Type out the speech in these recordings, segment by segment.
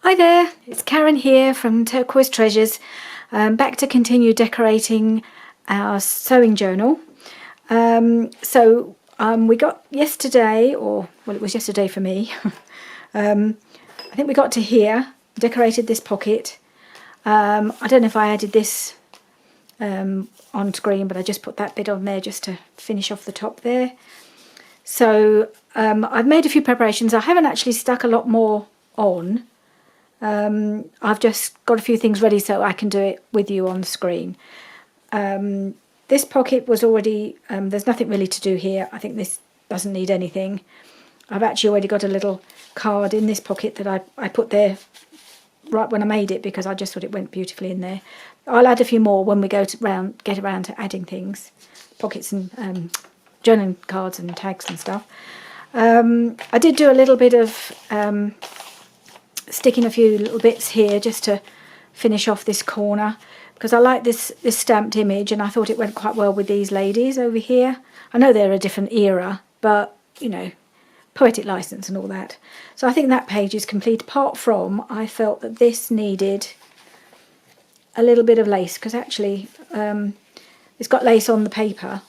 Hi there, it's Karen here from Turquoise Treasures, back to continue decorating our sewing journal. We got yesterday, it was yesterday for me, I think we got to here, decorated this pocket. I don't know if I added this on screen, but I just put that bit on there just to finish off the top there. So I've made a few preparations. I haven't actually stuck a lot more on. I've just got a few things ready so I can do it with you on the screen. This pocket was already, there's nothing really to do here. I think this doesn't need anything. I've actually already got a little card in this pocket that I put there right when I made it because I just thought it went beautifully in there. I'll add a few more when we get around to adding things, pockets and journaling cards and tags and stuff. I did do a little bit of sticking a few little bits here just to finish off this corner because I like this stamped image and I thought it went quite well with these ladies over here. I know they're a different era, but you know, poetic license and all that. So I think that page is complete, apart from I felt that this needed a little bit of lace because actually it's got lace on the paper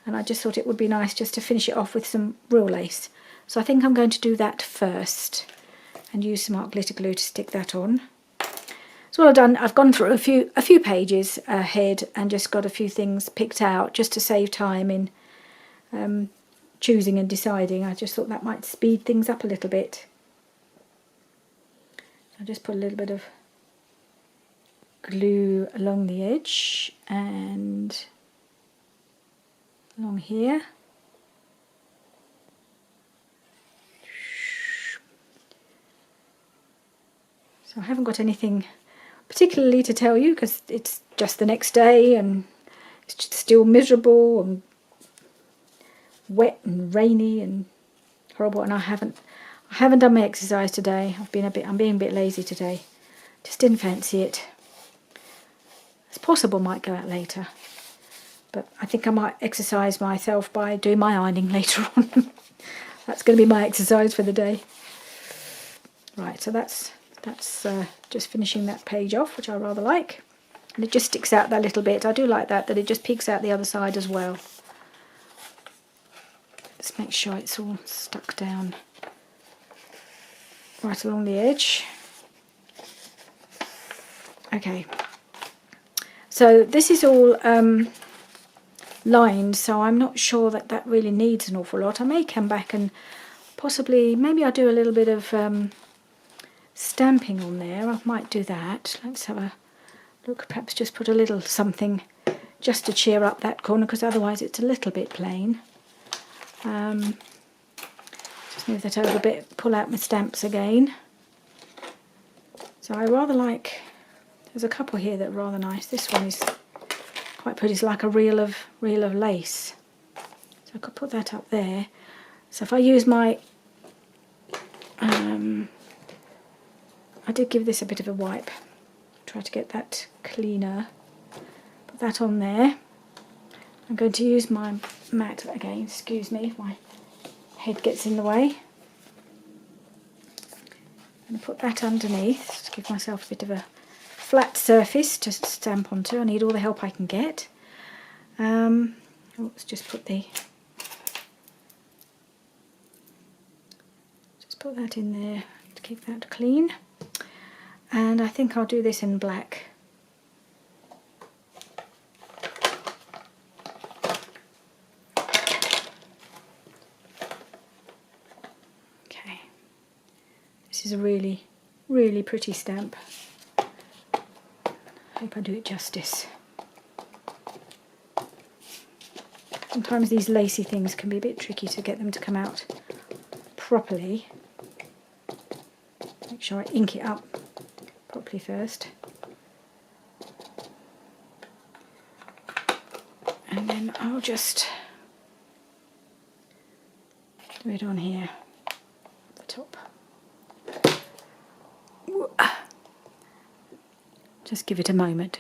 and I just thought it would be nice just to finish it off with some real lace. So I think I'm going to do that first and use some art glitter glue to stick that on. So what I've done, I've gone through a few pages ahead and just got a few things picked out just to save time in choosing and deciding. I just thought that might speed things up a little bit. I'll just put a little bit of glue along the edge and along here. So I haven't got anything particularly to tell you because it's just the next day and it's just still miserable and wet and rainy and horrible, and I haven't done my exercise today. I'm being a bit lazy today. Just didn't fancy it. It's possible I might go out later, but I think I might exercise myself by doing my ironing later on. That's going to be my exercise for the day. Right, so that's just finishing that page off, which I rather like, and it just sticks out that little bit. I do like that it just peeks out the other side as well. Just make sure it's all stuck down right along the edge. Okay, so this is all lined, so I'm not sure that really needs an awful lot. I may come back and possibly, maybe I'll do a little bit of stamping on there. I might do that. Let's have a look. Perhaps just put a little something just to cheer up that corner because otherwise it's a little bit plain. Just move that over a bit, pull out my stamps again. So I rather like, there's a couple here that are rather nice. This one is quite pretty. It's like a reel of lace. So I could put that up there. So if I use my I did give this a bit of a wipe, try to get that cleaner. Put that on there. I'm going to use my mat again, excuse me if my head gets in the way. I'm going to put that underneath to give myself a bit of a flat surface to stamp onto. I need all the help I can get. Let's just put that in there to keep that clean. And I think I'll do this in black. Okay, this is a really, really pretty stamp. Hope I do it justice. Sometimes these lacy things can be a bit tricky to get them to come out properly. Make sure I ink it up properly first. And then I'll just do it on here at the top. Just give it a moment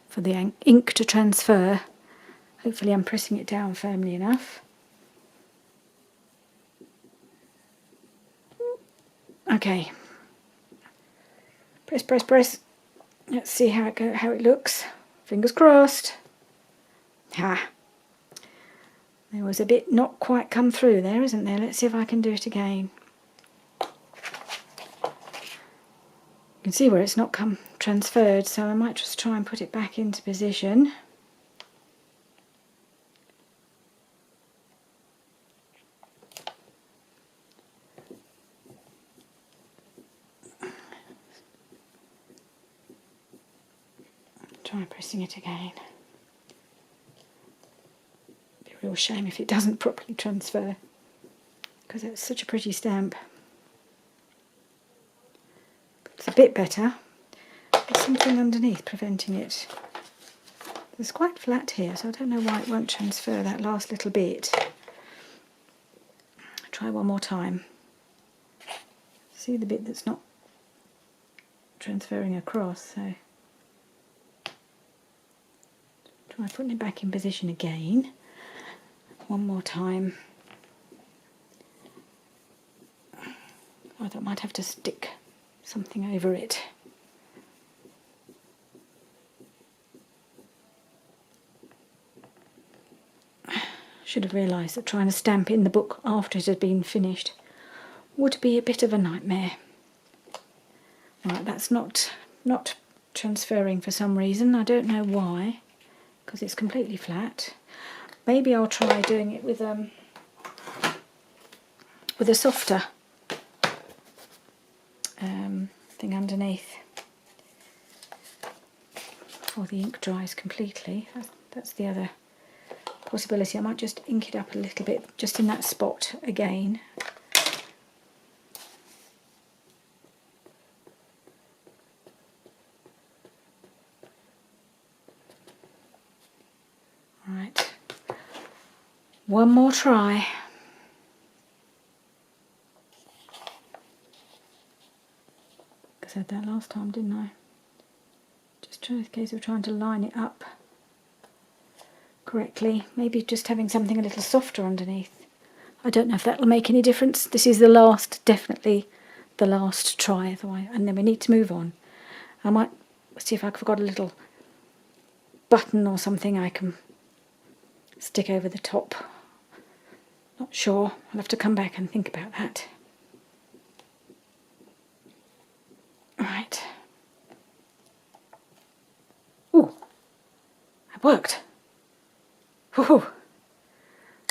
for the ink to transfer. Hopefully I'm pressing it down firmly enough. Okay. Press, press, press. Let's see how it looks. Fingers crossed. Ha! There was a bit not quite come through there, isn't there? Let's see if I can do it again. You can see where it's not come transferred, so I might just try and put it back into position. Try pressing it again. Be a real shame if it doesn't properly transfer, because it's such a pretty stamp. It's a bit better. There's something underneath preventing it. It's quite flat here, so I don't know why it won't transfer that last little bit. Try one more time. See the bit that's not transferring across, so try putting it back in position again. One more time. I thought I might have to stick something over it. Should have realised that trying to stamp in the book after it had been finished would be a bit of a nightmare. Right, that's not transferring for some reason. I don't know why, because it's completely flat. Maybe I'll try doing it with a softer thing underneath, or the ink dries completely. That's the other possibility. I might just ink it up a little bit just in that spot again. Right, one more try. I said that last time, didn't I? Just try a case of trying to line it up correctly. Maybe just having something a little softer underneath. I don't know if that will make any difference. This is the last, definitely the last try, and then we need to move on. I might see if I've got a little button or something I can stick over the top. Not sure. I'll have to come back and think about that. Right. Ooh, that worked. Whew. Well,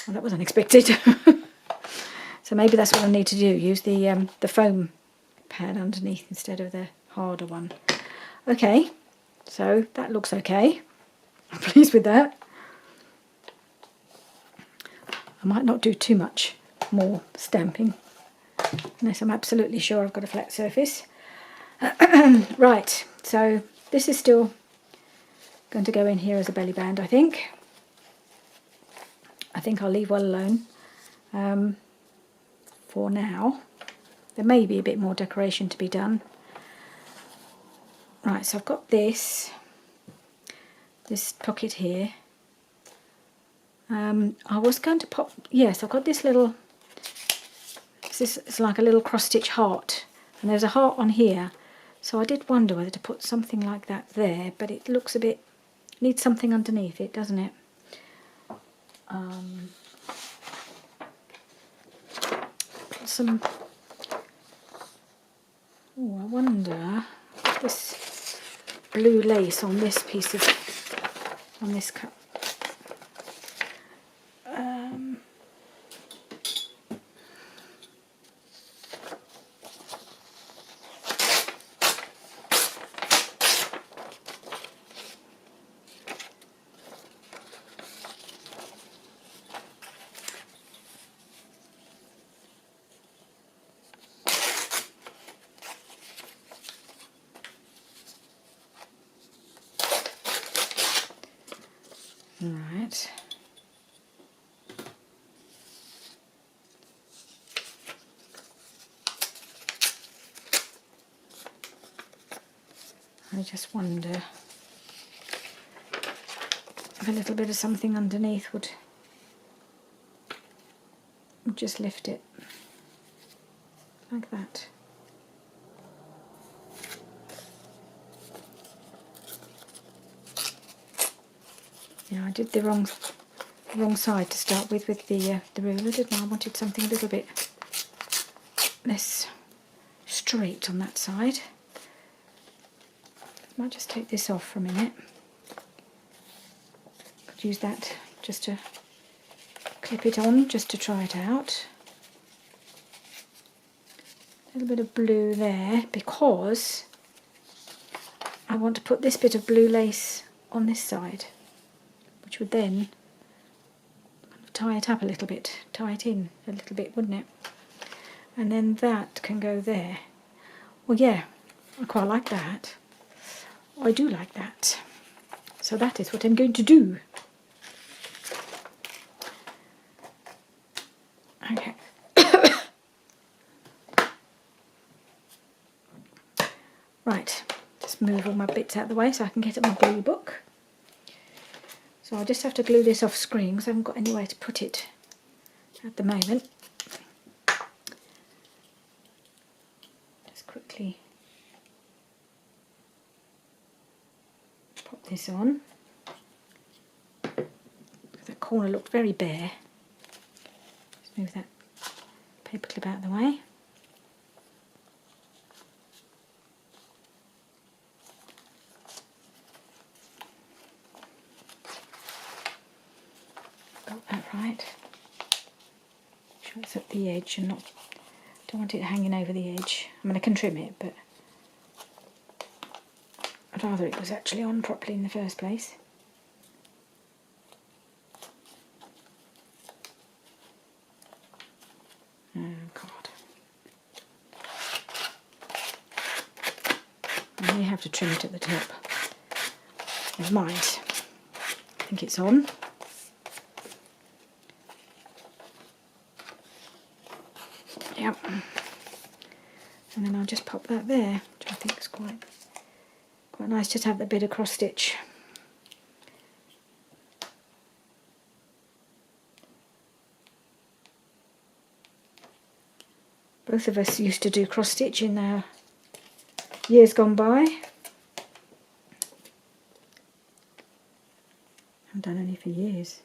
that was unexpected. So maybe that's what I need to do. Use the foam pad underneath instead of the harder one. Okay, so that looks okay. I'm pleased with that. I might not do too much more stamping unless I'm absolutely sure I've got a flat surface. Right, so this is still going to go in here as a belly band, I think. I think I'll leave well alone for now. There may be a bit more decoration to be done. Right, so I've got this pocket here. I was going to pop, yes, I've got this little, it's like a little cross-stitch heart, and there's a heart on here, so I did wonder whether to put something like that there, but it looks a bit, needs something underneath it, doesn't it? Put some, oh, I wonder, this blue lace on this piece of, on this cup. Right. I just wonder if a little bit of something underneath would just lift it like that. Yeah, I did the wrong side to start with the ruler, didn't I? I wanted something a little bit less straight on that side. I might just take this off for a minute. Could use that just to clip it on, just to try it out. A little bit of blue there because I want to put this bit of blue lace on this side, which would then kind of tie it up a little bit, tie it in a little bit, wouldn't it? And then that can go there. Well, yeah, I quite like that. I do like that. So that is what I'm going to do. Okay. Right, just move all my bits out of the way so I can get at my blue book. So I'll just have to glue this off screen because I haven't got anywhere to put it at the moment. Just quickly pop this on. That corner looked very bare. Just move that paper clip out of the way. Got that right. Make sure it's at the edge and not, don't want it hanging over the edge. I mean, I can trim it, but I'd rather it was actually on properly in the first place. Oh God. I may have to trim it at the top. Never mind. I think it's on. Yep. And then I'll just pop that there, which I think is quite nice just to have that bit of cross stitch. Both of us used to do cross stitch in years gone by. I've done any for years.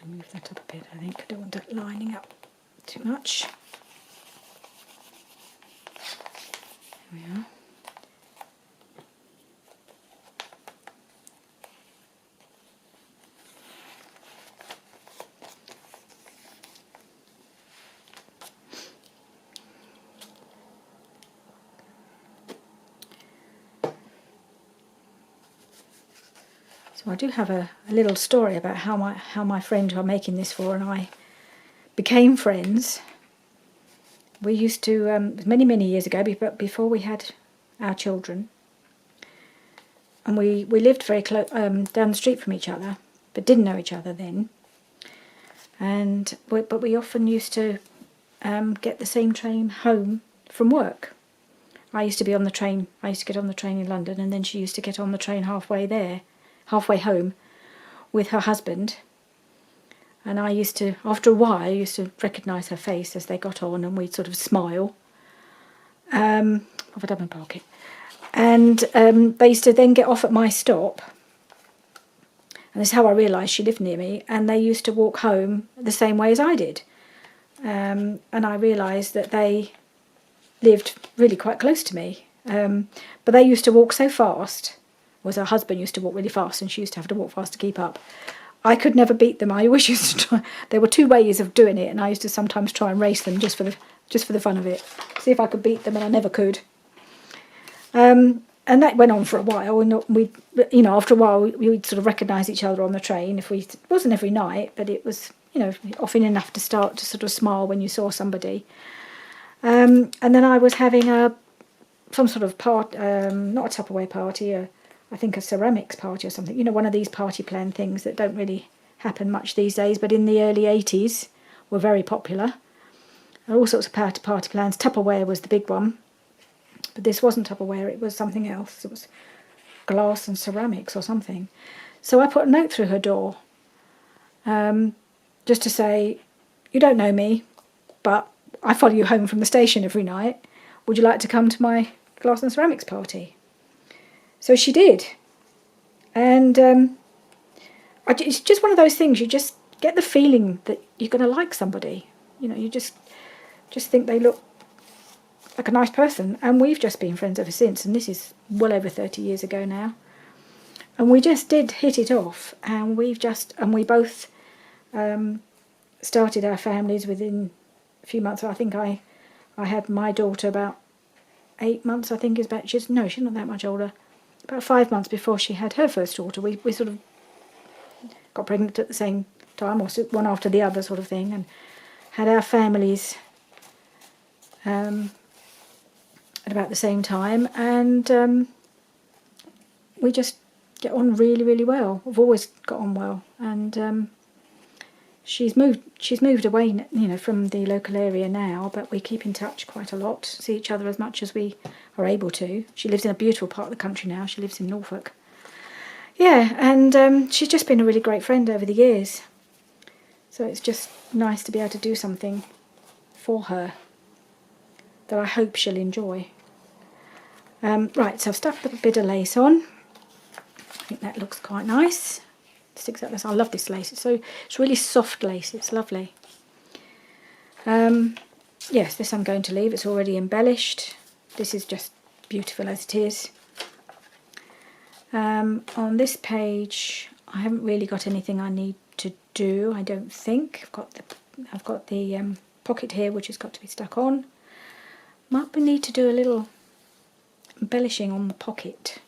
I'll move that up a bit, I think. I don't want that lining up too much. There we are. So I do have a little story about how my friend who I'm making this for and I became friends. We used to, many years ago, before we had our children, and we lived very close, down the street from each other, but didn't know each other then. But we often used to get the same train home from work. I used to be on the train. I used to get on the train in London, and then she used to get on the train halfway home with her husband. And I used to, after a while, I used to recognise her face as they got on, and we'd sort of smile. I've done my pocket. And they used to then get off at my stop. And this is how I realised she lived near me. And they used to walk home the same way as I did. And I realised that they lived really quite close to me. But they used to walk so fast. Her husband used to walk really fast, and she used to have to walk fast to keep up. I could never beat them. I always used to try. There were two ways of doing it, and I used to sometimes try and race them just for the fun of it, see if I could beat them, and I never could. And that went on for a while. And we, after a while, we'd sort of recognise each other on the train. It wasn't every night, but it was, often enough to start to sort of smile when you saw somebody. And then I was having some sort of not a Tupperware party, I think a ceramics party or something, one of these party plan things that don't really happen much these days, but in the early 80s were very popular. All sorts of party plans. Tupperware was the big one, but this wasn't Tupperware, it was something else. It was glass and ceramics or something. So I put a note through her door, just to say, you don't know me, but I follow you home from the station every night. Would you like to come to my glass and ceramics party? So she did, And it's just one of those things, you just get the feeling that you're going to like somebody. You know, you just think they look like a nice person. And we've just been friends ever since, and this is well over 30 years ago now. And we just did hit it off, and we both started our families within a few months. I think I had my daughter about 8 months, I think is about, she's not that much older. About 5 months before she had her first daughter, we sort of got pregnant at the same time, or one after the other sort of thing, and had our families at about the same time, and we just get on really, really well. We've always got on well, and she's moved away, you know, from the local area now, but we keep in touch quite a lot, see each other as much as we are able to. She lives in a beautiful part of the country now. She lives in Norfolk. Yeah, and she's just been a really great friend over the years. So it's just nice to be able to do something for her that I hope she'll enjoy. Right, so I've stuck a bit of lace on. I think that looks quite nice. Sticks out this. I love this lace. It's really soft lace. It's lovely. Yes, this I'm going to leave. It's already embellished. This is just beautiful as it is. On this page, I haven't really got anything I need to do, I don't think. I've got the pocket here, which has got to be stuck on. Might need to do a little embellishing on the pocket.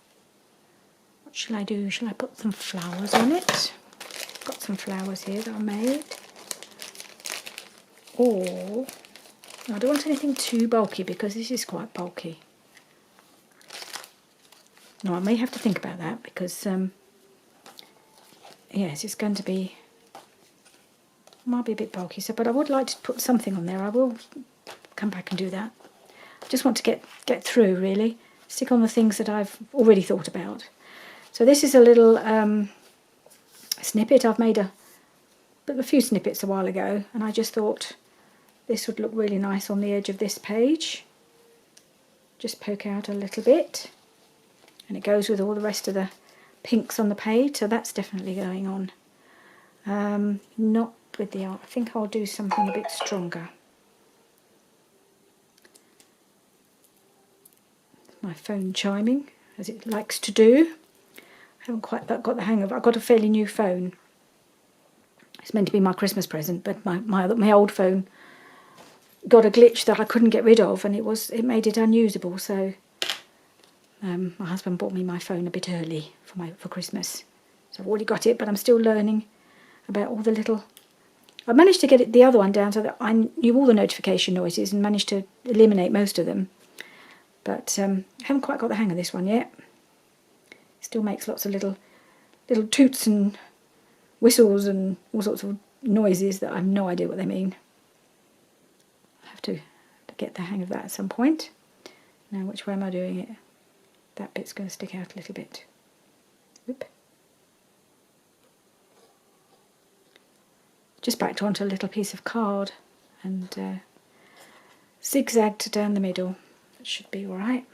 What shall I do? Shall I put some flowers on it? Got some flowers here that I made. Or I don't want anything too bulky because this is quite bulky. No, I may have to think about that because yes, it's going to be, might be a bit bulky. So, but I would like to put something on there. I will come back and do that. I just want to get through really. Stick on the things that I've already thought about. So this is a little snippet. I've made a few snippets a while ago, and I just thought this would look really nice on the edge of this page. Just poke out a little bit, and it goes with all the rest of the pinks on the page, so that's definitely going on. Not with the art. I think I'll do something a bit stronger. My phone chiming, as it likes to do. I haven't quite got the hang of it. I've got a fairly new phone. It's meant to be my Christmas present, but my old phone got a glitch that I couldn't get rid of, and it made it unusable. So my husband bought me my phone a bit early for Christmas. So I've already got it, but I'm still learning about all the little. I managed to get the other one down so that I knew all the notification noises and managed to eliminate most of them. But I haven't quite got the hang of this one yet. It still makes lots of little toots and whistles and all sorts of noises that I have no idea what they mean. I have to get the hang of that at some point. Now, which way am I doing it? That bit's going to stick out a little bit. Whoop. Just backed onto a little piece of card and zigzagged down the middle. That should be alright.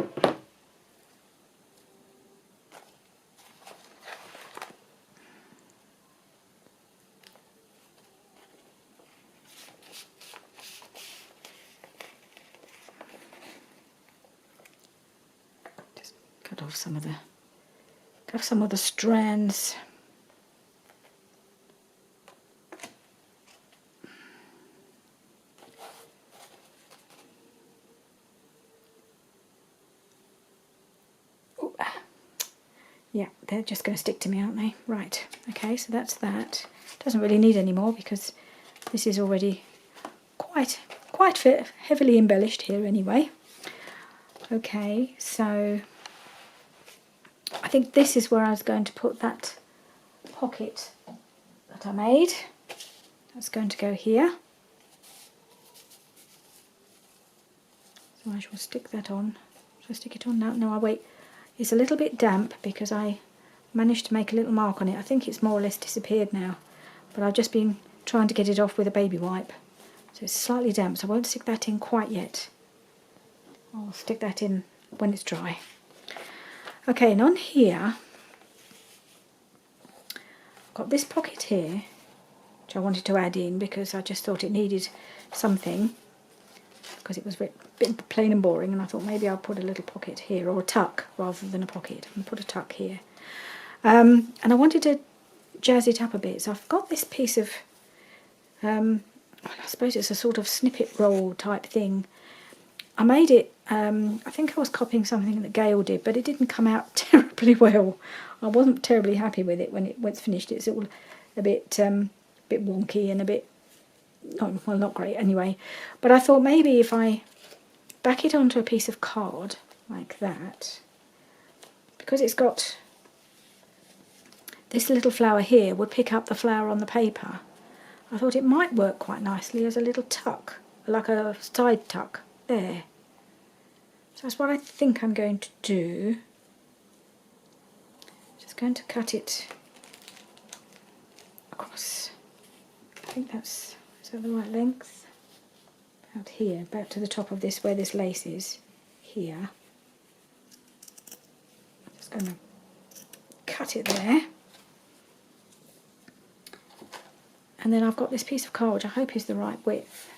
Just cut off some of the strands. Yeah, they're just going to stick to me, aren't they? Right, okay, so that's that. Doesn't really need any more because this is already quite heavily embellished here anyway. Okay, so I think this is where I was going to put that pocket that I made. That's going to go here. So I shall stick that on. Shall I stick it on now? No, I'll wait. It's a little bit damp because I managed to make a little mark on it. I think it's more or less disappeared now, but I've just been trying to get it off with a baby wipe. So it's slightly damp, so I won't stick that in quite yet. I'll stick that in when it's dry. Okay, and on here, I've got this pocket here, which I wanted to add in because I just thought it needed something, because it was a bit plain and boring, and I thought maybe I'll put a little pocket here, or a tuck rather than a pocket. I'm going to put a tuck here. And I wanted to jazz it up a bit, so I've got this piece of, I suppose it's a sort of snippet roll type thing. I made it, I think I was copying something that Gail did, but it didn't come out terribly well. I wasn't terribly happy with it when it's finished. It's all a bit wonky and a bit, not great anyway. But I thought maybe if I back it onto a piece of card like that, because it's got this little flower here would pick up the flower on the paper. I thought it might work quite nicely as a little tuck, like a side tuck there. So that's what I think I'm going to do. Just going to cut it across. I think is that the right length? About here, about to the top of this, where this lace is, here. I'm just going to cut it there. And then I've got this piece of card, which I hope is the right width.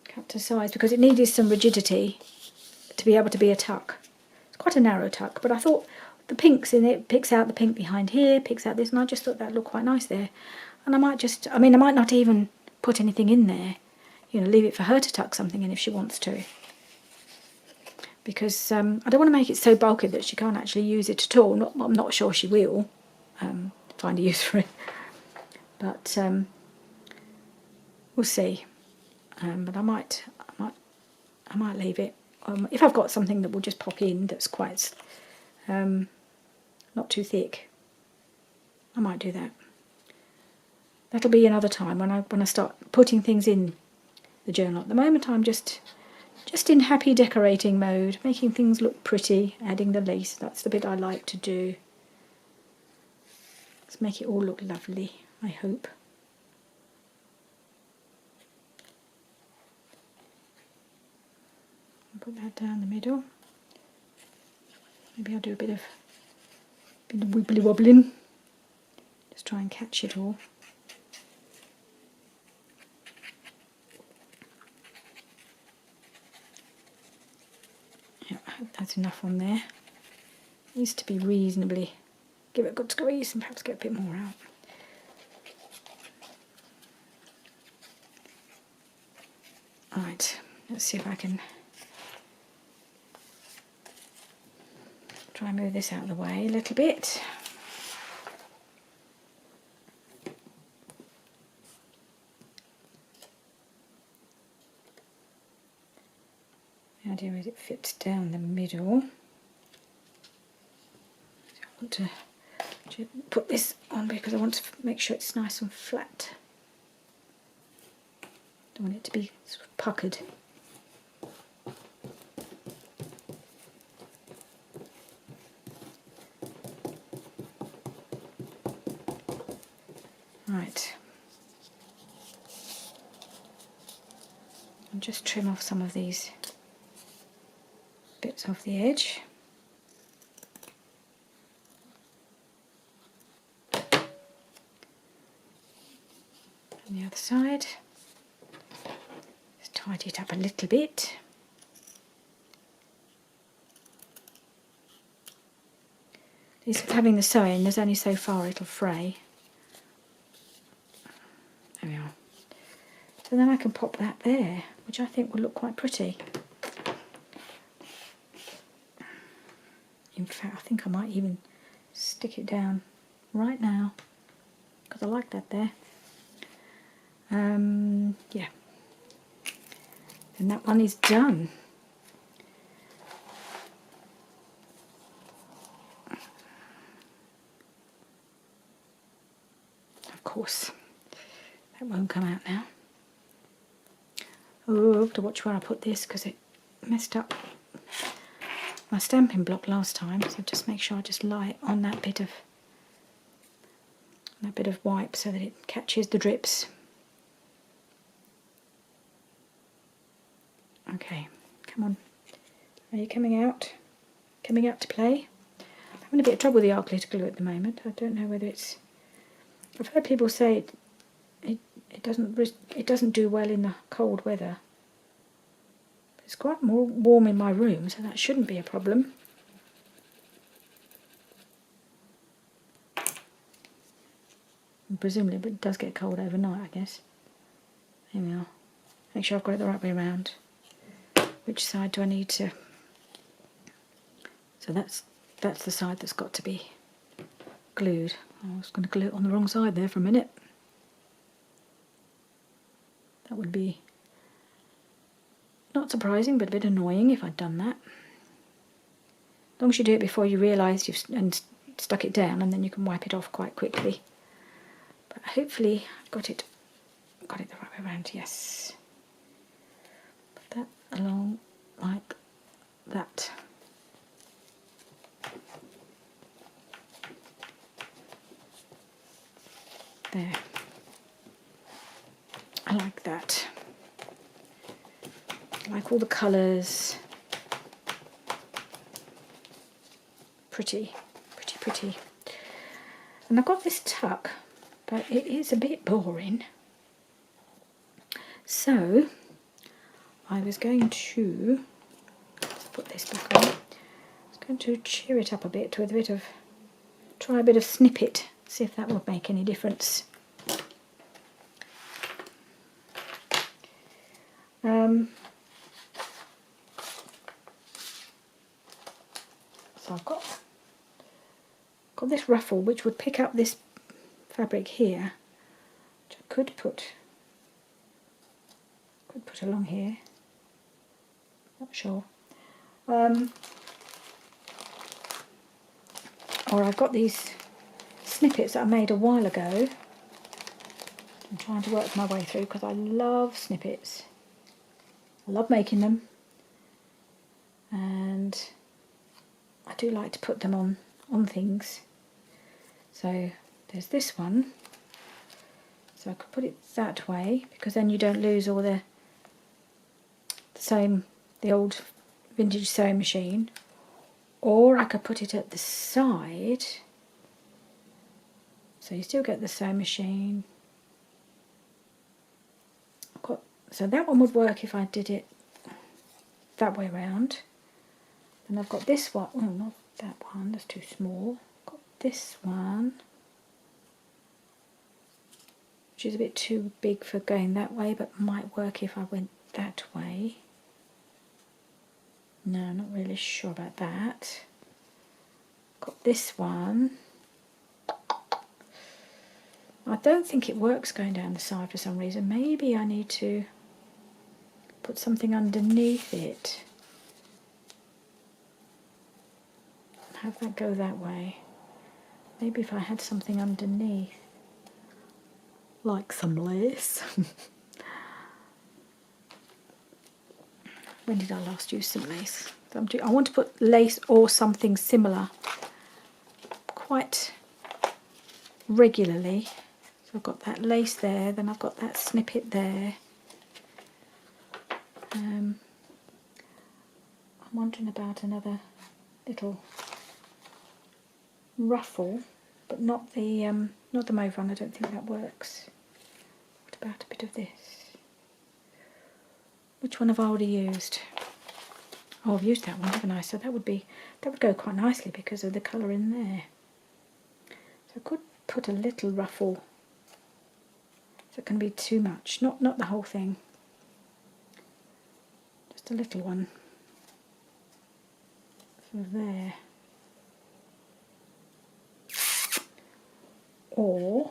Cut to size, because it needed some rigidity to be able to be a tuck. It's quite a narrow tuck, but I thought the pinks in it, picks out the pink behind here, picks out this, and I just thought that looked quite nice there. And I might not even put anything in there, leave it for her to tuck something in if she wants to. Because I don't want to make it so bulky that she can't actually use it at all. I'm not sure she will find a use for it. But we'll see. But I might leave it. If I've got something that will just pop in that's quite not too thick, I might do that. That'll be another time when I start putting things in the journal. At the moment, I'm just in happy decorating mode, making things look pretty, adding the lace. That's the bit I like to do. Let's make it all look lovely, I hope. Put that down the middle. Maybe I'll do a bit of wibbly wobbling. Just try and catch it all. Yeah, I hope that's enough on there. It needs to be reasonably. Give it a good squeeze and perhaps get a bit more out. Right, let's see if I can try and move this out of the way a little bit. The idea is it fits down the middle. So I want to put this on because I want to make sure it's nice and flat. Don't want it to be sort of puckered. Right. I'll just trim off some of these bits off the edge. And the other side. Just tidy it up a little bit. Having the sewing, there's only so far it'll fray. There we are. So then I can pop that there, which I think will look quite pretty. In fact, I think I might even stick it down right now, because I like that there. Yeah. And that one is done. Of course, that won't come out now. Oh, I have to watch where I put this because it messed up my stamping block last time, so just make sure I just lie it on that bit of wipe so that it catches the drips. Okay, come on. Are you coming out? Coming out to play? having a bit of trouble with the art glitter glue at the moment. I don't know whether it's... I've heard people say it doesn't do well in the cold weather. It's quite more warm in my room, so that shouldn't be a problem. And presumably it does get cold overnight, I guess. There we are. Make sure I've got it the right way around. Which side do I need to... So that's the side that's got to be glued. I was going to glue it on the wrong side there for a minute. That would be not surprising, but a bit annoying if I'd done that. As long as you do it before you realise you've stuck it down, and then you can wipe it off quite quickly. But hopefully I've got it the right way around, yes. Put that along like that. There. I like that. I like all the colours. Pretty, pretty, pretty. And I've got this tuck, but it is a bit boring. So I was going to, let's put this back on. I was going to cheer it up a bit with a bit of, try a bit of snippet, see if that would make any difference. So I've got this ruffle which would pick up this fabric here, which I could put along here. Not sure. Or I've got these snippets that I made a while ago. I'm trying to work my way through because I love snippets. I love making them, and I do like to put them on things. So there's this one. So I could put it that way because then you don't lose all the old vintage sewing machine. Or I could put it at the side, so you still get the sewing machine. So that one would work if I did it that way around. Then I've got this one, oh not that one, that's too small. I've got this one, which is a bit too big for going that way, but might work if I went that way. No, I'm not really sure about that. Got this one. I don't think it works going down the side for some reason. Maybe I need to put something underneath it. Have that go that way. Maybe if I had something underneath, like some lace. When did I last use some lace? I want to put lace or something similar quite regularly. So I've got that lace there, then I've got that snippet there. I'm wondering about another little ruffle, but not the mauve one. I don't think that works. What about a bit of this? Which one have I already used? Oh, I've used that one, haven't I? So that would go quite nicely because of the colour in there. So I could put a little ruffle. Is it going to be too much? Not the whole thing. Just a little one. So there. Or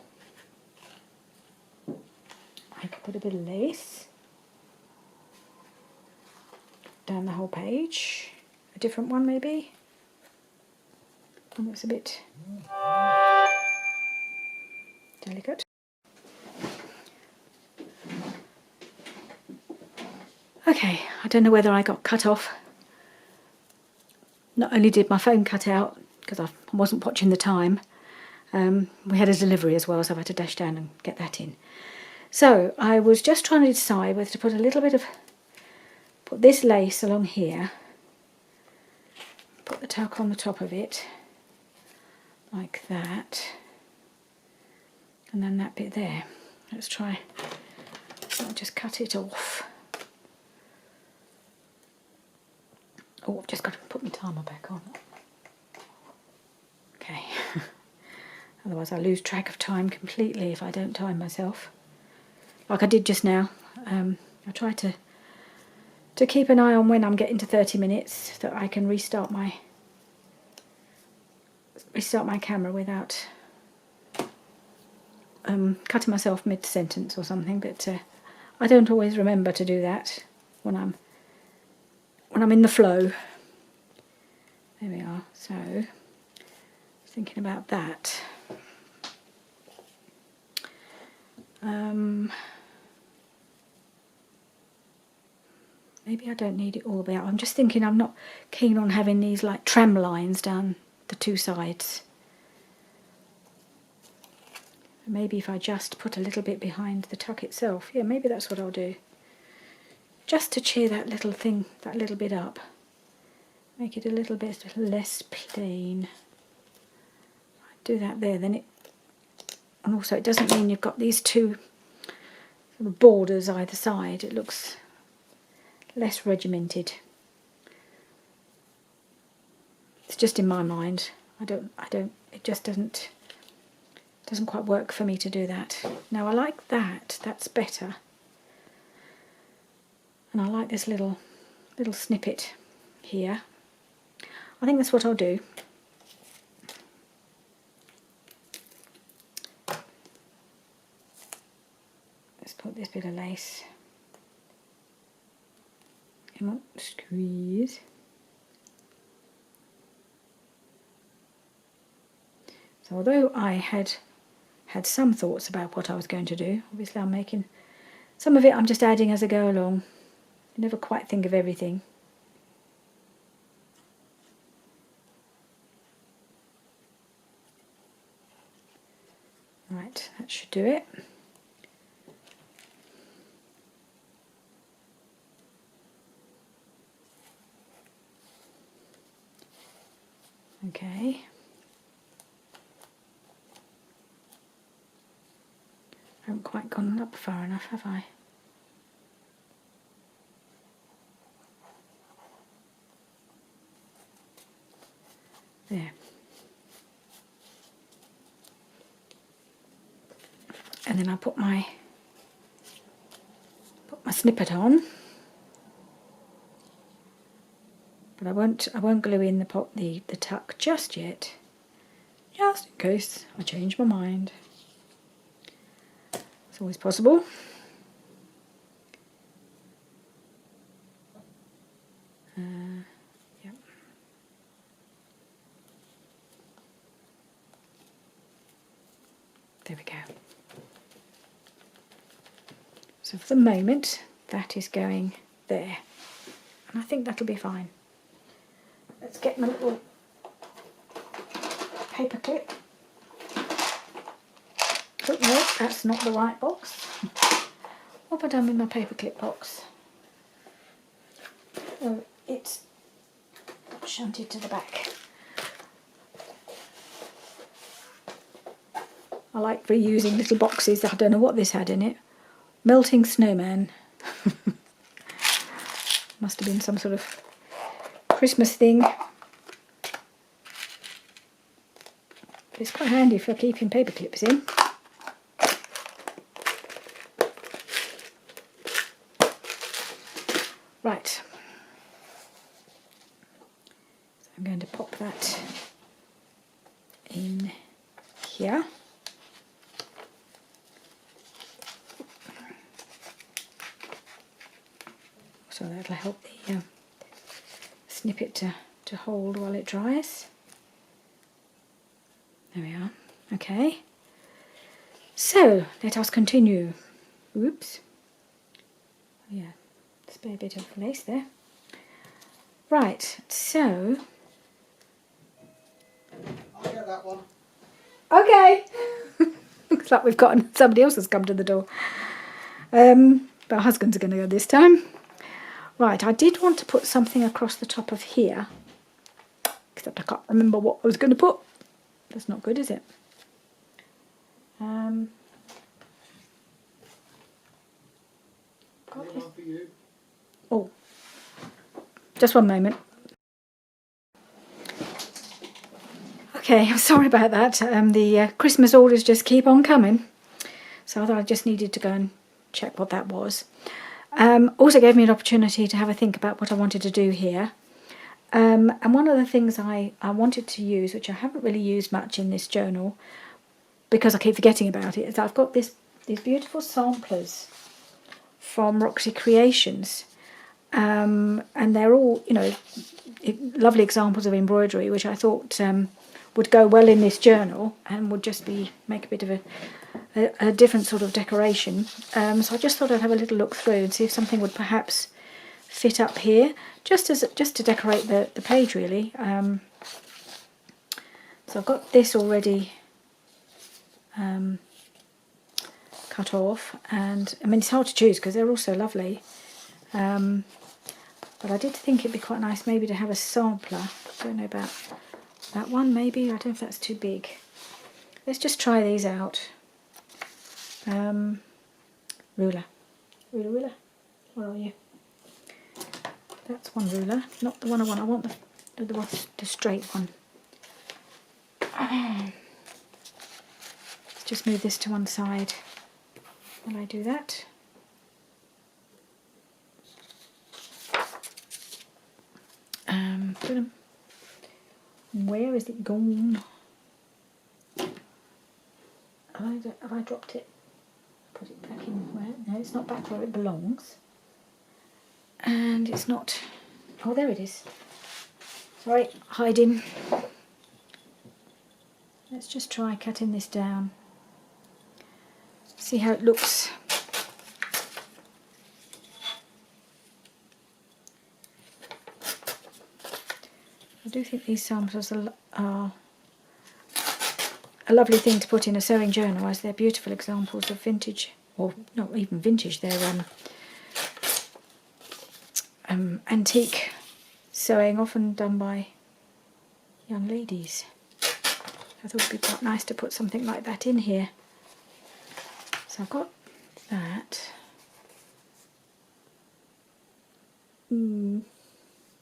I could put a bit of lace down the whole page. A different one maybe. And it's a bit delicate. Okay, I don't know whether I got cut off. Not only did my phone cut out because I wasn't watching the time, we had a delivery as well, so I had to dash down and get that in. So I was just trying to decide whether to put a little bit of, put this lace along here, put the tuck on the top of it, like that, and then that bit there. Let's try, I'll just cut it off. Oh, I've just got to put my timer back on. Okay, otherwise I lose track of time completely if I don't time myself, like I did just now. I try to keep an eye on when I'm getting to 30 minutes so that I can restart my camera without cutting myself mid-sentence or something, but I don't always remember to do that when I'm in the flow. There we are. So, thinking about that. Maybe I don't need it all the way out. I'm just thinking I'm not keen on having these like tram lines down the two sides. Maybe if I just put a little bit behind the tuck itself. Yeah, maybe that's what I'll do. Just to cheer that little thing, that little bit up. Make it a little bit less plain. Do that there, then it... And also it doesn't mean you've got these two sort of borders either side. It looks less regimented. It's just in my mind. It just doesn't quite work for me to do that. Now I like that, that's better. And I like this little snippet here. I think that's what I'll do. Let's put this bit of lace. Come on, squeeze. So although I had some thoughts about what I was going to do, obviously I'm making some of it, I'm just adding as I go along. You never quite think of everything. Right, that should do it. Okay. I haven't quite gone up far enough, have I? There. And then I'll put my snippet on. But I won't glue in the tuck just yet. Just in case I change my mind. It's always possible. Yep. There we go. So for the moment, that is going there. And I think that'll be fine. Let's get my little paper clip. Oh no, that's not the right box. What have I done with my paper clip box? Oh, it's shunted to the back. I like reusing little boxes. I don't know what this had in it. Melting snowman. Must have been some sort of Christmas thing. But it's quite handy for keeping paper clips in. Right. So I'm going to pop that in here. So that'll help the snippet to hold while it dries. There we are. Okay. So let us continue. Oops. Yeah, spare bit of lace there. Right. So. I'll get that one. Okay. Looks like we've got somebody else has come to the door. But our husband's going to go this time. Right, I did want to put something across the top of here, except I can't remember what I was going to put. That's not good, is it? Oh, just one moment. Okay, I'm sorry about that. The Christmas orders just keep on coming. So I thought I just needed to go and check what that was. Also gave me an opportunity to have a think about what I wanted to do here. And one of the things I wanted to use, which I haven't really used much in this journal, because I keep forgetting about it, is I've got these beautiful samplers from Roxy Creations. And they're all, you know, lovely examples of embroidery, which I thought would go well in this journal and would just make a bit of a different sort of decoration. So I just thought I'd have a little look through and see if something would perhaps fit up here, just to decorate the page, really. So I've got this already cut off, and I mean it's hard to choose because they're all so lovely. But I did think it'd be quite nice maybe to have a sampler. I don't know about that one, maybe. I don't know if that's too big. Let's just try these out. Ruler. Ruler. Where are you? That's one ruler, not the one I want. I want the straight one. Let's just move this to one side while I do that. Where is it gone? Have I dropped it? Put it back in where? No, it's not back where it belongs. And it's not... Oh, there it is. Sorry, hiding. Let's just try cutting this down. See how it looks. I do think these samples are a lovely thing to put in a sewing journal, as they're beautiful examples of vintage, or not even vintage, they're antique sewing, often done by young ladies. I thought it would be quite nice to put something like that in here. So I've got that.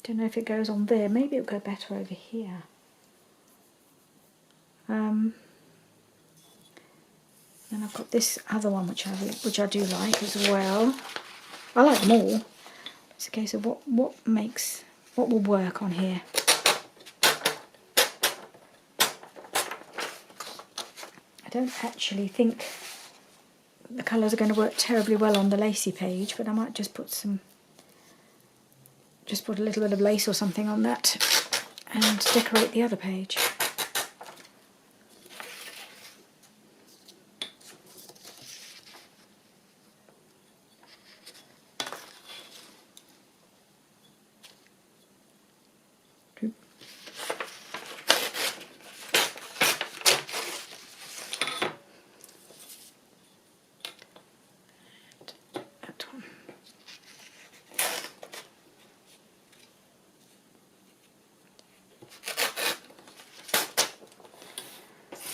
Don't know if it goes on there. Maybe it'll go better over here. Then I've got this other one which I do like as well. I like them all. It's a case of what will work on here. I don't actually think the colours are going to work terribly well on the lacy page, but I might just put a little bit of lace or something on that and decorate the other page.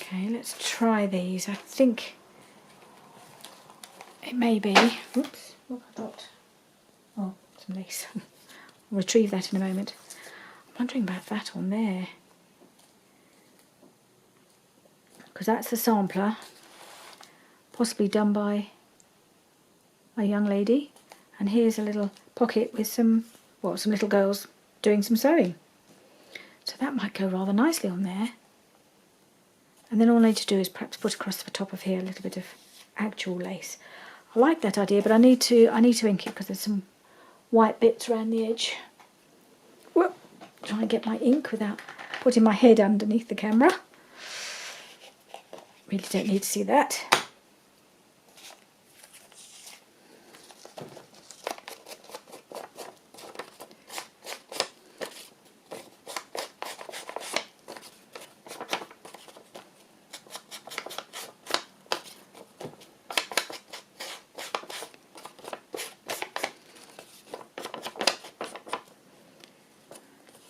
Okay, let's try these. I think it may be... Oops, what have I got? Oh, some lace. I'll retrieve that in a moment. I'm wondering about that on there. Because that's the sampler, possibly done by a young lady. And here's a little pocket with some little girls doing some sewing. So that might go rather nicely on there. And then all I need to do is perhaps put across the top of here a little bit of actual lace. I like that idea, but I need to ink it because there's some white bits around the edge. Whoop! Trying to get my ink without putting my head underneath the camera. Really don't need to see that.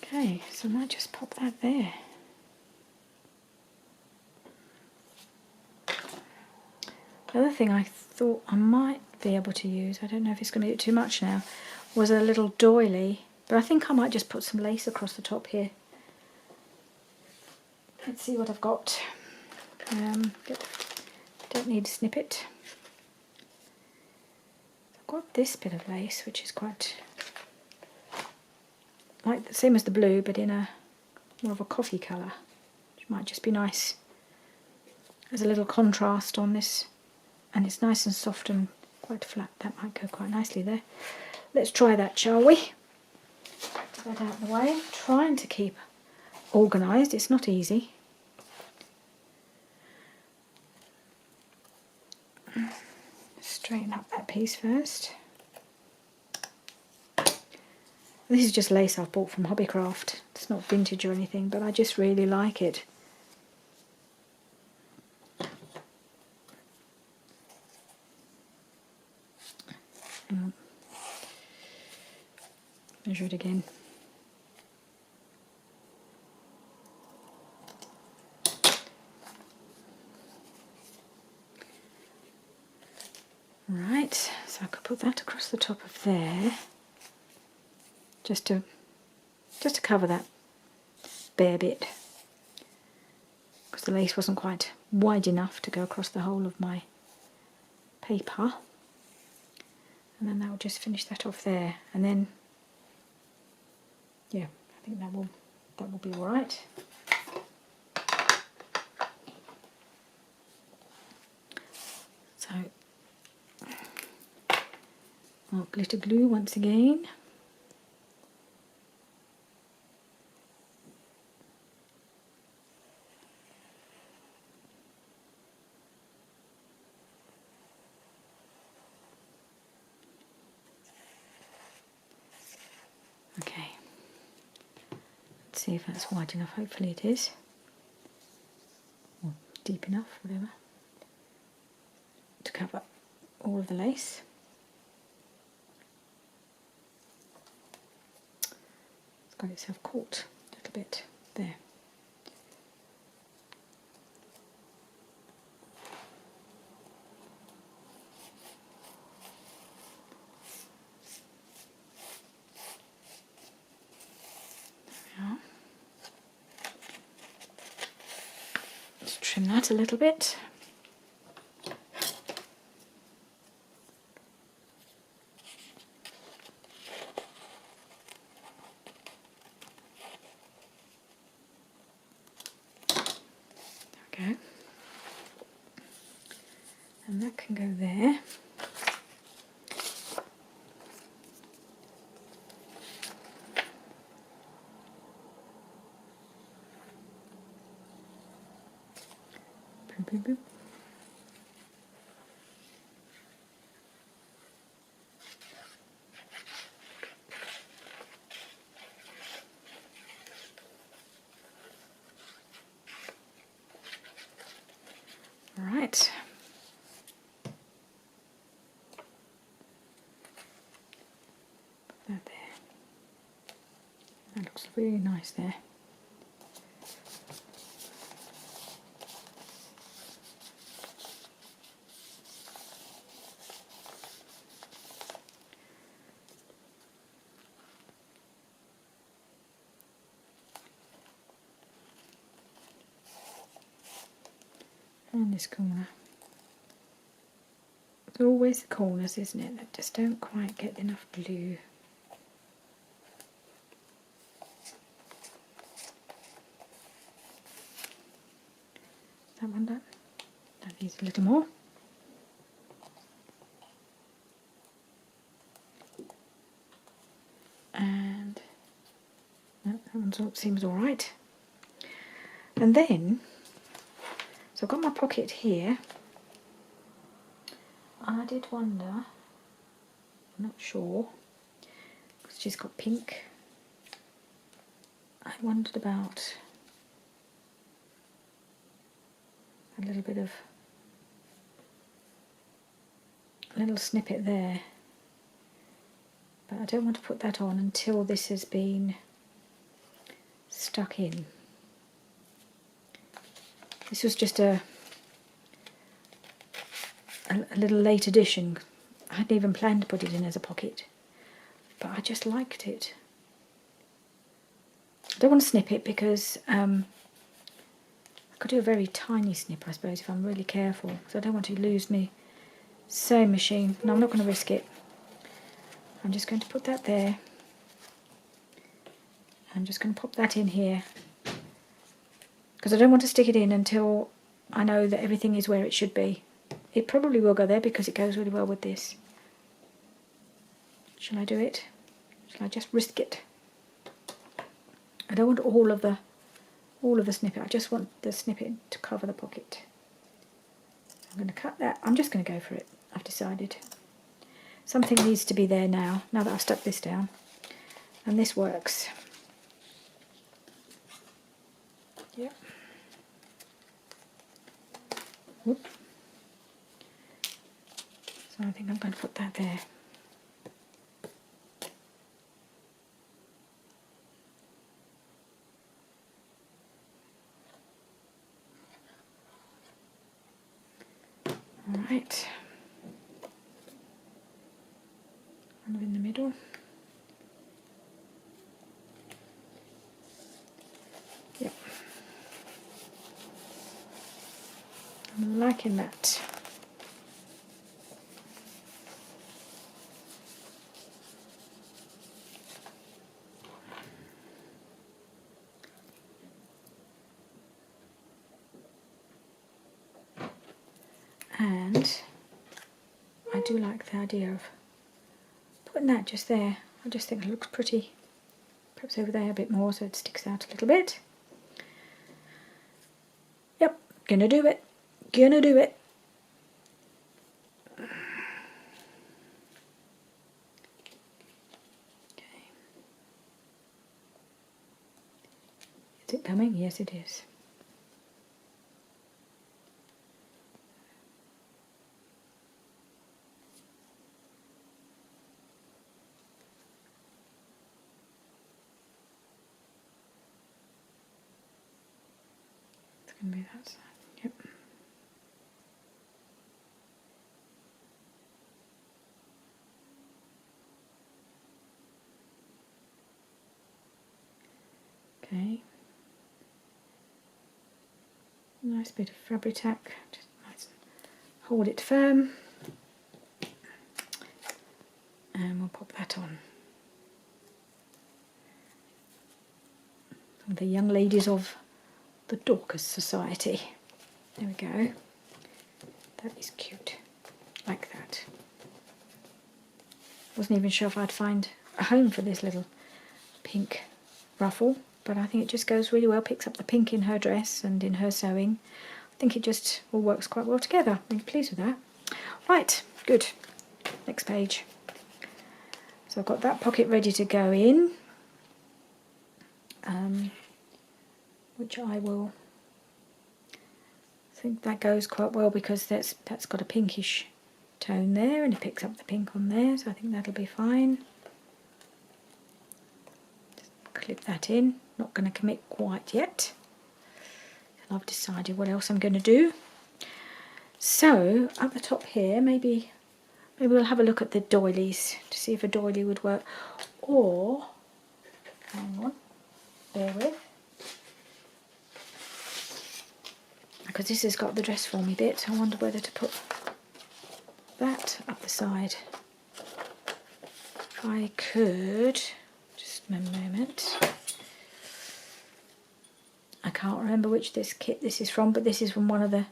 Okay, so I might just pop that there. The other thing I thought I might be able to use, I don't know if it's going to be too much now, was a little doily, but I think I might just put some lace across the top here. Let's see what I've got. Don't need a snippet. I've got this bit of lace, which is quite like the same as the blue, but in a more of a coffee colour, which might just be nice as a little contrast on this. And it's nice and soft and quite flat. That might go quite nicely there. Let's try that, shall we? Get that out of the way. I'm trying to keep organised. It's not easy. Straighten up that piece first. This is just lace I've bought from Hobbycraft. It's not vintage or anything, but I just really like it. Measure it again. Right, so I could put that across the top of there, just to cover that bare bit, because the lace wasn't quite wide enough to go across the whole of my paper. And then that will just finish that off there, and then yeah, I think that will be all right. So glitter glue once again. Okay, let's see if that's wide enough. Hopefully it is, or deep enough, whatever, to cover all of the lace. It's got itself caught a little bit there. Let's trim that a little bit. There we go. And that can go there. Boop, boop, boop. Right. Put that there. That looks really nice there. And this corner. It's always the corners, isn't it, that just don't quite get enough glue. That one done? That needs a little more. And no, that one seems all right. And then, so I've got my pocket here. I did wonder, I'm not sure, because she's got pink. I wondered about a little bit of, a little snippet there. But I don't want to put that on until this has been stuck in. This was just a a little late addition. I hadn't even planned to put it in as a pocket, but I just liked it. I don't want to snip it because I could do a very tiny snip, I suppose, if I'm really careful. So I don't want to lose my sewing machine. No, I'm not going to risk it. I'm just going to put that there. I'm just going to pop that in here, because I don't want to stick it in until I know that everything is where it should be. It probably will go there because it goes really well with this. Shall I do it? Shall I just risk it? I don't want all of the snippet. I just want the snippet to cover the pocket. I'm going to cut that. I'm just going to go for it. I've decided. Something needs to be there now that I've stuck this down. And this works. Yep. Whoop. So I think I'm going to put that there. All right. Kind of in the middle. Yep. I'm liking that. And I do like the idea of putting that just there. I just think it looks pretty. Perhaps over there a bit more so it sticks out a little bit. Yep, gonna do it. Gonna do it. Okay. Is it coming? Yes, it is. Be that side. Yep. Okay. Nice bit of fabric-tack. Just nice. Hold it firm. And we'll pop that on. The young ladies of the Dorcas Society. There we go. That is cute. Like that. Wasn't even sure if I'd find a home for this little pink ruffle, but I think it just goes really well, picks up the pink in her dress and in her sewing. I think it just all works quite well together. I'm pleased with that. Right, good. Next page. So I've got that pocket ready to go in. Which I will think that goes quite well because that's got a pinkish tone there and it picks up the pink on there, so I think that'll be fine. Just clip that in. Not going to commit quite yet. I've decided what else I'm going to do. So at the top here, maybe we'll have a look at the doilies to see if a doily would work, or hang on, bear with. Because this has got the dress for me bit, I wonder whether to put that up the side. If I could, just a moment. I can't remember which kit this is from, but this is from one of the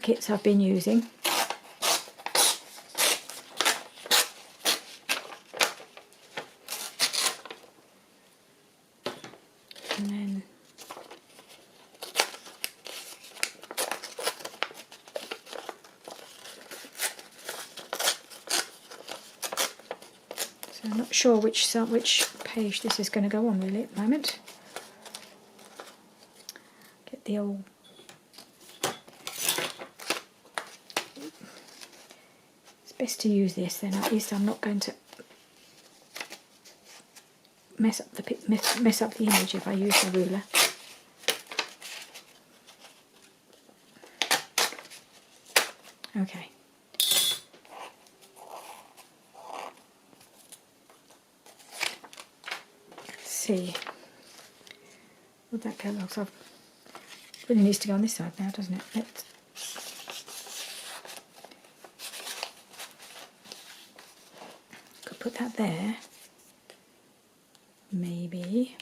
kits I've been using. And then so I'm not sure which page this is going to go on really at the moment. Get the old best to use this, then at least I'm not going to mess up the image if I use the ruler. Okay. Let's see. Would that go? Looks like it really needs to go on this side now, doesn't it? Let's could put that there. Maybe.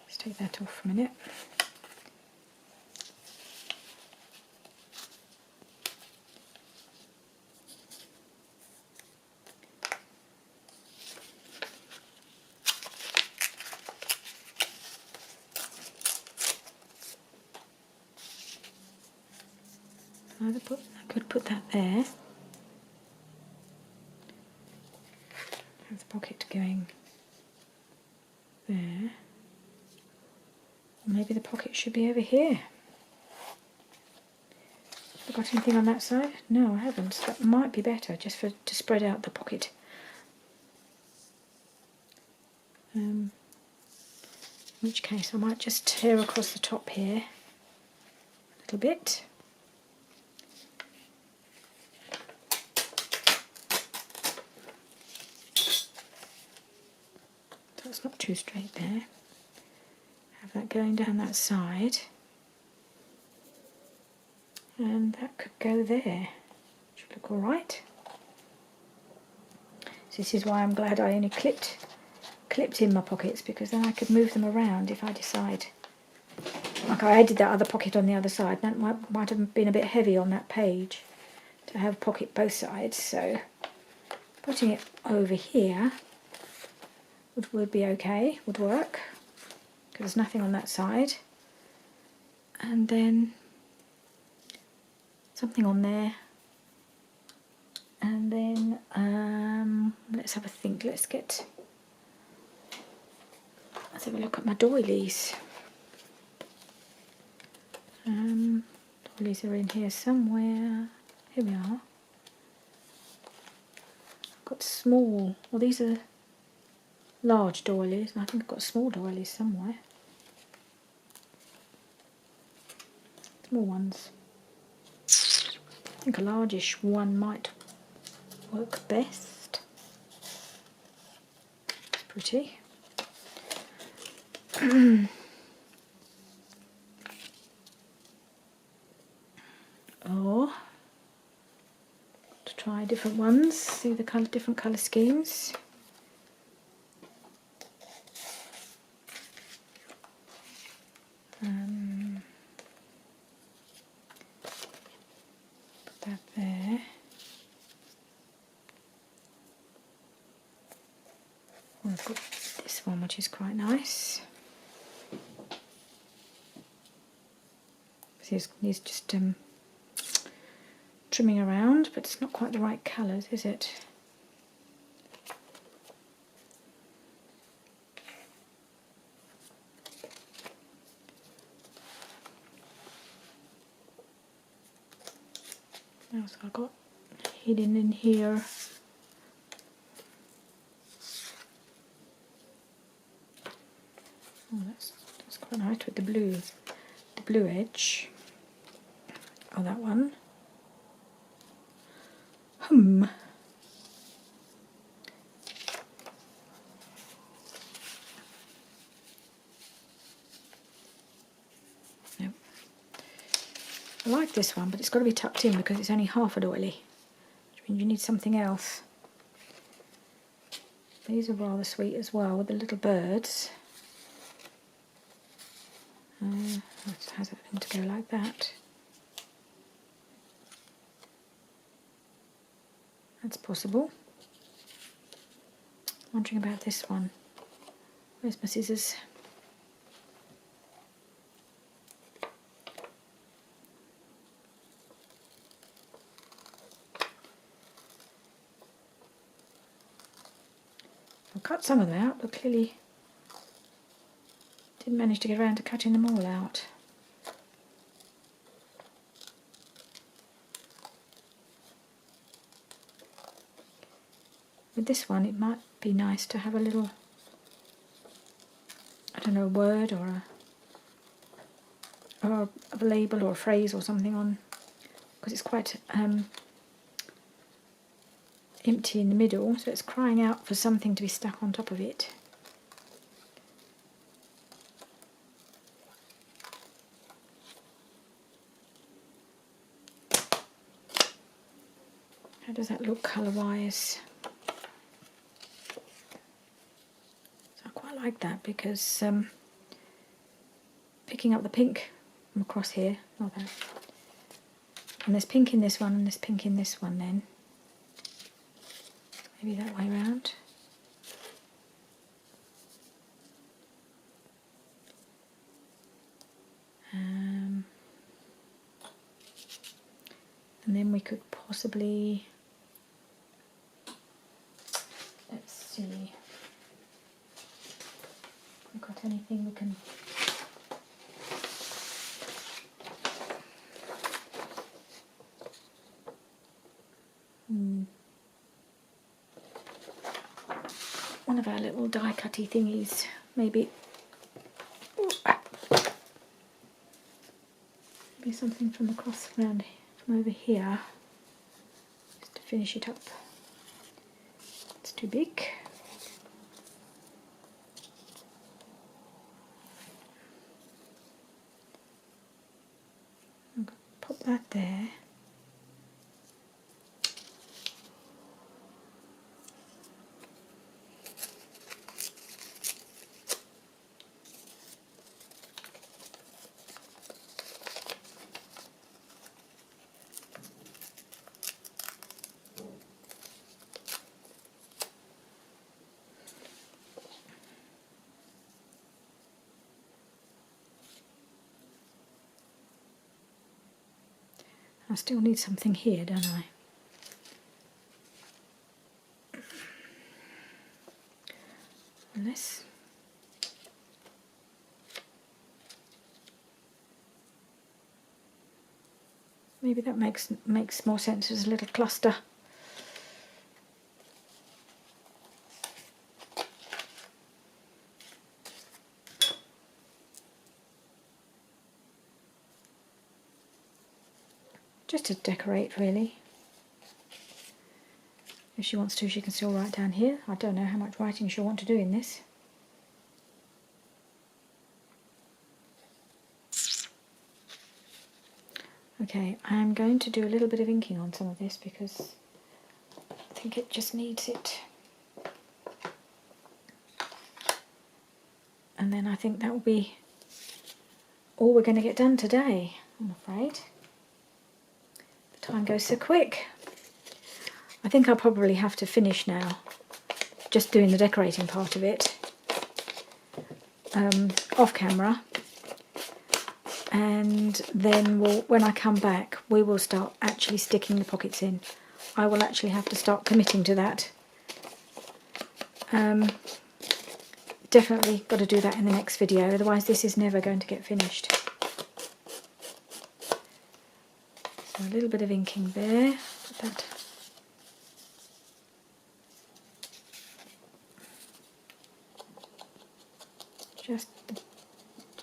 Let's take that off for a minute. I could put that there. Have the pocket going there. Maybe the pocket should be over here. Have I got anything on that side? No, I haven't. So that might be better, just to spread out the pocket. In which case I might just tear across the top here a little bit. So it's not too straight there. Have that going down that side. And that could go there. Should look alright. So this is why I'm glad I only clipped in my pockets, because then I could move them around if I decide. Like I added that other pocket on the other side. That might have been a bit heavy on that page to have pocket both sides. So putting it over here would be okay, would work, because there's nothing on that side. And then something on there. And then let's have a think. Let's have a look at my doilies. Doilies are in here somewhere. Here we are. I've got small, well these are large doilies, and I think I've got small doilies somewhere. Small ones. I think a largish one might work best. It's pretty. Or to try different ones, see the different colour schemes. Put that there. Well, I've got this one, which is quite nice. See, it needs just trimming around, but it's not quite the right colours, is it? What else have I got hidden in here? Oh, that's quite nice with the blue edge. Oh, that one. Nope. I like this one, but it's got to be tucked in because it's only half a doily, which means you need something else. These are rather sweet as well, with the little birds. It has everything to go like that. That's possible. Wondering about this one. Where's my scissors? I'll cut some of them out, but clearly didn't manage to get around to cutting them all out. With this one, it might be nice to have a little, I don't know, word or a label or a phrase or something on because it's quite empty in the middle, so it's crying out for something to be stuck on top of it. How does that look colour-wise? So I quite like that because picking up the pink from across here, not that. And there's pink in this one and there's pink in this one then. Maybe that way round. And then we could possibly, let's see, if we've got anything we can, one of our little die cutty thingies, maybe, maybe something from across around here. From over here, just to finish it up. It's too big. I'm going to pop that there. I still need something here, don't I? Unless maybe that makes more sense as a little cluster. Just to decorate, really. If she wants to, she can still write down here. I don't know how much writing she'll want to do in this. Okay, I'm going to do a little bit of inking on some of this because I think it just needs it. And then I think that will be all we're going to get done today, I'm afraid. The time goes so quick. I think I'll probably have to finish now, just doing the decorating part of it, off camera. And then when I come back, we will start actually sticking the pockets in. I will actually have to start committing to that. Definitely got to do that in the next video, otherwise this is never going to get finished. So a little bit of inking there. Put that.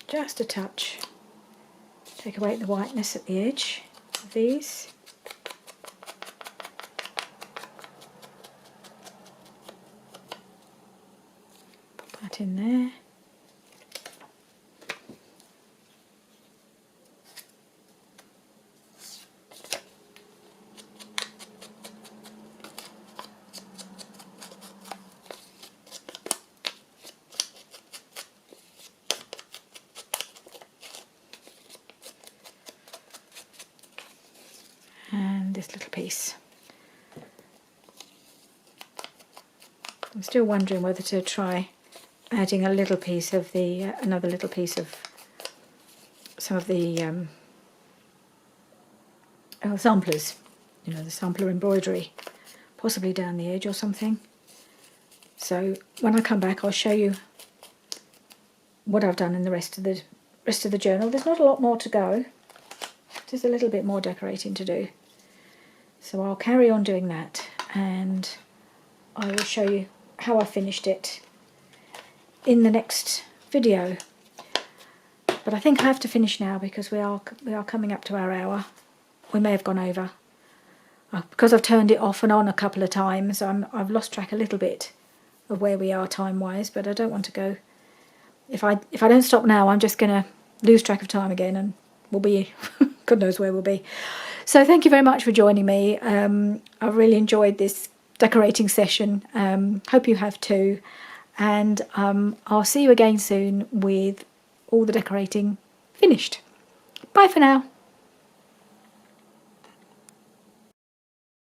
Just a touch. Take away the whiteness at the edge of these. Put that in there. And this little piece. I'm still wondering whether to try adding a little piece of the, another little piece of some of the samplers, you know, the sampler embroidery, possibly down the edge or something. So when I come back, I'll show you what I've done in the rest of the journal. There's not a lot more to go. Just a little bit more decorating to do. So I'll carry on doing that, and I will show you how I finished it in the next video. But I think I have to finish now because we are coming up to our hour. we may have gone over. Because I've turned it off and on a couple of times, I've lost track a little bit of where we are time-wise, but I don't want to go. If I don't stop now, I'm just going to lose track of time again, and we'll be, God knows where we'll be. So thank you very much for joining me. I've really enjoyed this decorating session. Hope you have too. And I'll see you again soon with all the decorating finished. Bye for now.